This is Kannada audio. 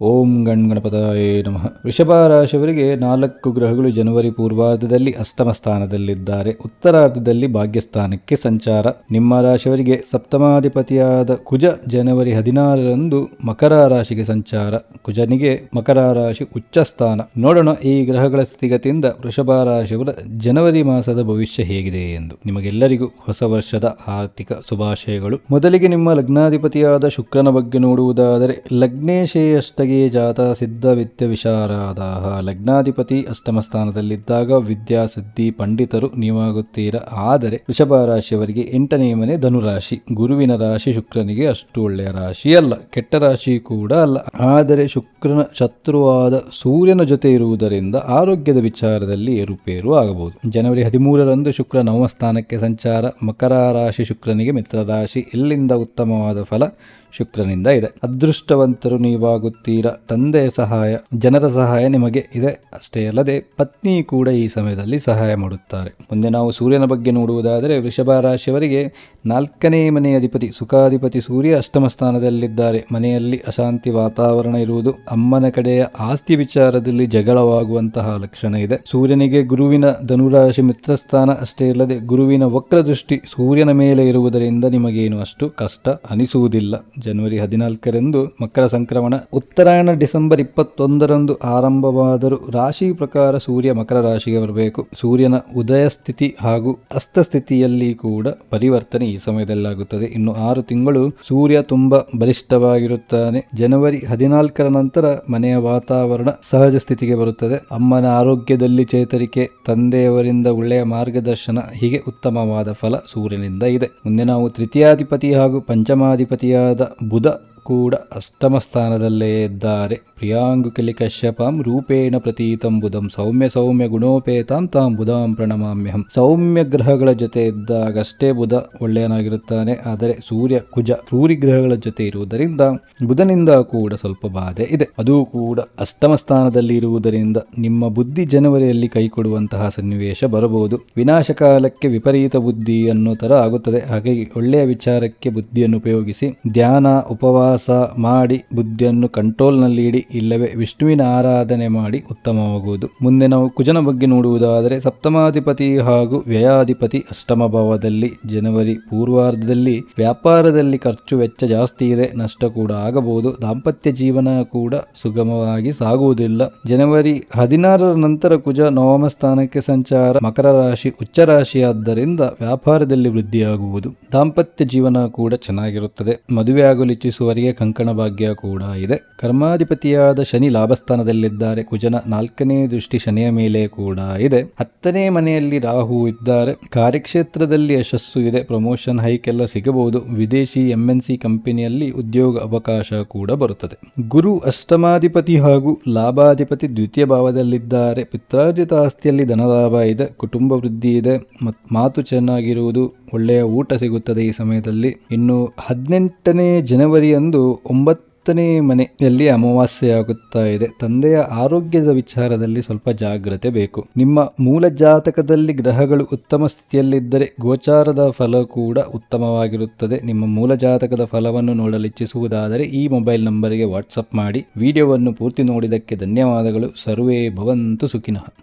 ಓಂ ಗಣಪತಾಯ ನಮಃ. ವೃಷಭ ರಾಶಿಯವರಿಗೆ 4 ಗ್ರಹಗಳು ಜನವರಿ ಪೂರ್ವಾರ್ಧದಲ್ಲಿ ಅಷ್ಟಮ ಸ್ಥಾನದಲ್ಲಿದ್ದಾರೆ. ಉತ್ತರಾರ್ಧದಲ್ಲಿ ಭಾಗ್ಯಸ್ಥಾನಕ್ಕೆ ಸಂಚಾರ. ನಿಮ್ಮ ರಾಶಿಯವರಿಗೆ ಸಪ್ತಮಾಧಿಪತಿಯಾದ ಕುಜ ಜನವರಿ 16ರಂದು ಮಕರ ರಾಶಿಗೆ ಸಂಚಾರ. ಕುಜನಿಗೆ ಮಕರ ರಾಶಿ ಉಚ್ಚ ಸ್ಥಾನ. ನೋಡೋಣ ಈ ಗ್ರಹಗಳ ಸ್ಥಿತಿಗತಿಯಿಂದ ವೃಷಭ ರಾಶಿಯವರ ಜನವರಿ ಮಾಸದ ಭವಿಷ್ಯ ಹೇಗಿದೆ ಎಂದು. ನಿಮಗೆಲ್ಲರಿಗೂ ಹೊಸ ವರ್ಷದ ಆರ್ಥಿಕ ಶುಭಾಶಯಗಳು. ಮೊದಲಿಗೆ ನಿಮ್ಮ ಲಗ್ನಾಧಿಪತಿಯಾದ ಶುಕ್ರನ ಬಗ್ಗೆ ನೋಡುವುದಾದರೆ, ಲಗ್ನೇಶೇಯಷ್ಟಗೆ ಜಾತ ಸಿದ್ಧ ವಿದ್ಯ ವಿಶಾರದಾಹ. ಲಗ್ನಾಧಿಪತಿ ಅಷ್ಟಮ ಸ್ಥಾನದಲ್ಲಿದ್ದಾಗ ವಿದ್ಯಾಸಿದ್ಧಿ ಪಂಡಿತರು ನೀವಾಗುತ್ತೀರಾ. ಆದರೆ ವೃಷಭ ರಾಶಿಯವರಿಗೆ 8ನೇ ಮನೆ ಧನುರಾಶಿ. ಗುರುವಿನ ರಾಶಿ ಶುಕ್ರನಿಗೆ ಅಷ್ಟು ಒಳ್ಳೆಯ ರಾಶಿ ಅಲ್ಲ, ಕೆಟ್ಟ ರಾಶಿ ಕೂಡ ಅಲ್ಲ. ಆದರೆ ಶುಕ್ರನ ಶತ್ರುವಾದ ಸೂರ್ಯನ ಜೊತೆ ಇರುವುದರಿಂದ ಆರೋಗ್ಯದ ವಿಚಾರದಲ್ಲಿ ಏರುಪೇರು ಆಗಬಹುದು. ಜನವರಿ 13ರಂದು ಶುಕ್ರ ನವಮ ಸ್ಥಾನಕ್ಕೆ ಸಂಚಾರ. ಮಕರ ರಾಶಿ ಶುಕ್ರನಿಗೆ ಮಿತ್ರ ರಾಶಿ. ಇಲ್ಲಿಂದ ಉತ್ತಮವಾದ ಫಲ ಶುಕ್ರನಿಂದ ಇದೆ. ಅದೃಷ್ಟವಂತರು ನೀವಾಗುತ್ತೀರಾ. ತಂದೆಯ ಸಹಾಯ, ಜನರ ಸಹಾಯ ನಿಮಗೆ ಇದೆ. ಅಷ್ಟೇ ಅಲ್ಲದೆ ಪತ್ನಿ ಕೂಡ ಈ ಸಮಯದಲ್ಲಿ ಸಹಾಯ ಮಾಡುತ್ತಾರೆ. ಮುಂದೆ ನಾವು ಸೂರ್ಯನ ಬಗ್ಗೆ ನೋಡುವುದಾದರೆ, ವೃಷಭ ರಾಶಿಯವರಿಗೆ 4ನೇ ಮನೆಯ ಅಧಿಪತಿ ಸುಖಾಧಿಪತಿ ಸೂರ್ಯ ಅಷ್ಟಮ ಸ್ಥಾನದಲ್ಲಿದ್ದಾರೆ. ಮನೆಯಲ್ಲಿ ಅಶಾಂತಿ ವಾತಾವರಣ ಇರುವುದು, ಅಮ್ಮನ ಕಡೆಯ ಆಸ್ತಿ ವಿಚಾರದಲ್ಲಿ ಜಗಳವಾಗುವಂತಹ ಲಕ್ಷಣ ಇದೆ. ಸೂರ್ಯನಿಗೆ ಗುರುವಿನ ಧನುರಾಶಿ ಮಿತ್ರಸ್ಥಾನ. ಅಷ್ಟೇ ಅಲ್ಲದೆ ಗುರುವಿನ ವಕ್ರ ದೃಷ್ಟಿ ಸೂರ್ಯನ ಮೇಲೆ ಇರುವುದರಿಂದ ನಿಮಗೇನು ಅಷ್ಟು ಕಷ್ಟ ಅನಿಸುವುದಿಲ್ಲ. ಜನವರಿ 14ರಂದು ಮಕರ ಸಂಕ್ರಮಣ. ಉತ್ತರಾಯಣ ಡಿಸೆಂಬರ್ 21ರಂದು ಆರಂಭವಾದರೂ ರಾಶಿ ಪ್ರಕಾರ ಸೂರ್ಯ ಮಕರ ರಾಶಿಗೆ ಬರಬೇಕು. ಸೂರ್ಯನ ಉದಯ ಸ್ಥಿತಿ ಹಾಗೂ ಅಸ್ತ ಸ್ಥಿತಿಯಲ್ಲಿ ಕೂಡ ಪರಿವರ್ತನೆ ಈ ಸಮಯದಲ್ಲಾಗುತ್ತದೆ. ಇನ್ನು 6 ತಿಂಗಳು ಸೂರ್ಯ ತುಂಬಾ ಬಲಿಷ್ಠವಾಗಿರುತ್ತಾನೆ. ಜನವರಿ 14ರ ನಂತರ ಮನೆಯ ವಾತಾವರಣ ಸಹಜ ಸ್ಥಿತಿಗೆ ಬರುತ್ತದೆ. ಅಮ್ಮನ ಆರೋಗ್ಯದಲ್ಲಿ ಚೇತರಿಕೆ, ತಂದೆಯವರಿಂದ ಒಳ್ಳೆಯ ಮಾರ್ಗದರ್ಶನ, ಹೀಗೆ ಉತ್ತಮವಾದ ಫಲ ಸೂರ್ಯನಿಂದ ಇದೆ. ಮುಂದೆ ನಾವು ತೃತೀಯಾಧಿಪತಿ ಹಾಗೂ ಪಂಚಮಾಧಿಪತಿಯಾದ ಬುಧ ಕೂಡ ಅಷ್ಟಮ ಸ್ಥಾನದಲ್ಲೇ ಇದ್ದಾರೆ. ಪ್ರಿಯಾಂಗು ಕೆಲಿ ಕಶ್ಯಪಾಂ ರೂಪೇಣ ಪ್ರತೀತಂ ಬುಧಂ ಸೌಮ್ಯ ಸೌಮ್ಯ ಗುಣೋಪೇತಾಂ ತಾಂ ಬುಧಾಂ ಪ್ರಣಮಾಮ್ಯಹಂ. ಸೌಮ್ಯ ಗ್ರಹಗಳ ಜೊತೆ ಇದ್ದಾಗಷ್ಟೇ ಬುಧ ಒಳ್ಳೆಯನಾಗಿರುತ್ತಾನೆ. ಆದರೆ ಸೂರ್ಯ ಕುಜ ಕ್ರೂರಿ ಗ್ರಹಗಳ ಜೊತೆ ಇರುವುದರಿಂದ ಬುಧನಿಂದ ಕೂಡ ಸ್ವಲ್ಪ ಬಾಧೆ ಇದೆ. ಅದು ಕೂಡ ಅಷ್ಟಮ ಸ್ಥಾನದಲ್ಲಿ ಇರುವುದರಿಂದ ನಿಮ್ಮ ಬುದ್ಧಿ ಜನವರಿಯಲ್ಲಿ ಕೈಕೊಡುವಂತಹ ಸನ್ನಿವೇಶ ಬರಬಹುದು. ವಿನಾಶ ಕಾಲಕ್ಕೆ ವಿಪರೀತ ಬುದ್ಧಿ ಅನ್ನೋ ತರ ಆಗುತ್ತದೆ. ಹಾಗಾಗಿ ಒಳ್ಳೆಯ ವಿಚಾರಕ್ಕೆ ಬುದ್ಧಿಯನ್ನು ಉಪಯೋಗಿಸಿ ಧ್ಯಾನ ಉಪವಾಸ ಮಾಡಿ ಬುದ್ಧಿಯನ್ನು ಕಂಟ್ರೋಲ್ನಲ್ಲಿ ಇಡಿ. ಇಲ್ಲವೇ ವಿಷ್ಣುವಿನ ಆರಾಧನೆ ಮಾಡಿ ಉತ್ತಮವಾಗುವುದು. ಮುಂದೆ ನಾವು ಕುಜನ ಬಗ್ಗೆ ನೋಡುವುದಾದರೆ, ಸಪ್ತಮಾಧಿಪತಿ ಹಾಗೂ ವ್ಯಯಾಧಿಪತಿ ಅಷ್ಟಮ ಭಾವದಲ್ಲಿ. ಜನವರಿ ಪೂರ್ವಾರ್ಧದಲ್ಲಿ ವ್ಯಾಪಾರದಲ್ಲಿ ಖರ್ಚು ವೆಚ್ಚ ಜಾಸ್ತಿ ಇದೆ, ನಷ್ಟ ಕೂಡ ಆಗಬಹುದು. ದಾಂಪತ್ಯ ಜೀವನ ಕೂಡ ಸುಗಮವಾಗಿ ಸಾಗುವುದಿಲ್ಲ. ಜನವರಿ 16ರ ನಂತರ ಕುಜ ನವಮ ಸ್ಥಾನಕ್ಕೆ ಸಂಚಾರ. ಮಕರ ರಾಶಿ ಉಚ್ಚ ರಾಶಿಯಾದ್ದರಿಂದ ವ್ಯಾಪಾರದಲ್ಲಿ ವೃದ್ಧಿಯಾಗುವುದು. ದಾಂಪತ್ಯ ಜೀವನ ಕೂಡ ಚೆನ್ನಾಗಿರುತ್ತದೆ. ಮದುವೆಯಾಗಲು ಇಚ್ಛಿಸುವವರಿಗೆ ಕಂಕಣ ಭಾಗ್ಯ ಕೂಡ ಇದೆ. ಕರ್ಮಾಧಿಪತಿಯಾದ ಶನಿ ಲಾಭಸ್ಥಾನದಲ್ಲಿದ್ದಾರೆ. ಕುಜನ 4ನೇ ದೃಷ್ಟಿ ಶನಿಯ ಮೇಲೆ ಕೂಡ ಇದೆ. 10ನೇ ಮನೆಯಲ್ಲಿ ರಾಹು ಇದ್ದಾರೆ. ಕಾರ್ಯಕ್ಷೇತ್ರದಲ್ಲಿ ಯಶಸ್ಸು ಇದೆ. ಪ್ರಮೋಷನ್ ಹೈಕ್ ಎಲ್ಲ ಸಿಗಬಹುದು. ವಿದೇಶಿ MNC ಕಂಪನಿಯಲ್ಲಿ ಉದ್ಯೋಗ ಅವಕಾಶ ಕೂಡ ಬರುತ್ತದೆ. ಗುರು ಅಷ್ಟಮಾಧಿಪತಿ ಹಾಗೂ ಲಾಭಾಧಿಪತಿ ದ್ವಿತೀಯ ಭಾವದಲ್ಲಿದ್ದಾರೆ. ಪಿತ್ರಾರ್ಜಿತ ಆಸ್ತಿಯಲ್ಲಿ ಧನಲಾಭ ಇದೆ. ಕುಟುಂಬ ವೃದ್ಧಿ ಇದೆ. ಮಾತು ಚೆನ್ನಾಗಿರುವುದು, ಒಳ್ಳೆಯ ಊಟ ಸಿಗುತ್ತದೆ ಈ ಸಮಯದಲ್ಲಿ. ಇನ್ನು 18ನೇ ಜನವರಿಯಂದು 9ನೇ ಮನೆಯಲ್ಲಿ ಅಮಾವಾಸ್ಯೆ ಆಗುತ್ತಾ ಇದೆ. ತಂದೆಯ ಆರೋಗ್ಯದ ವಿಚಾರದಲ್ಲಿ ಸ್ವಲ್ಪ ಜಾಗ್ರತೆ ಬೇಕು. ನಿಮ್ಮ ಮೂಲ ಜಾತಕದಲ್ಲಿ ಗ್ರಹಗಳು ಉತ್ತಮ ಸ್ಥಿತಿಯಲ್ಲಿದ್ದರೆ ಗೋಚಾರದ ಫಲ ಕೂಡ ಉತ್ತಮವಾಗಿರುತ್ತದೆ. ನಿಮ್ಮ ಮೂಲ ಜಾತಕದ ಫಲವನ್ನು ನೋಡಲು ಇಚ್ಛಿಸುವುದಾದರೆ ಈ ಮೊಬೈಲ್ ನಂಬರಿಗೆ ವಾಟ್ಸಪ್ ಮಾಡಿ. ವಿಡಿಯೋವನ್ನು ಪೂರ್ತಿ ನೋಡಿದ್ದಕ್ಕೆ ಧನ್ಯವಾದಗಳು. ಸರ್ವೇ ಭವಂತು ಸುಖಿನಃ.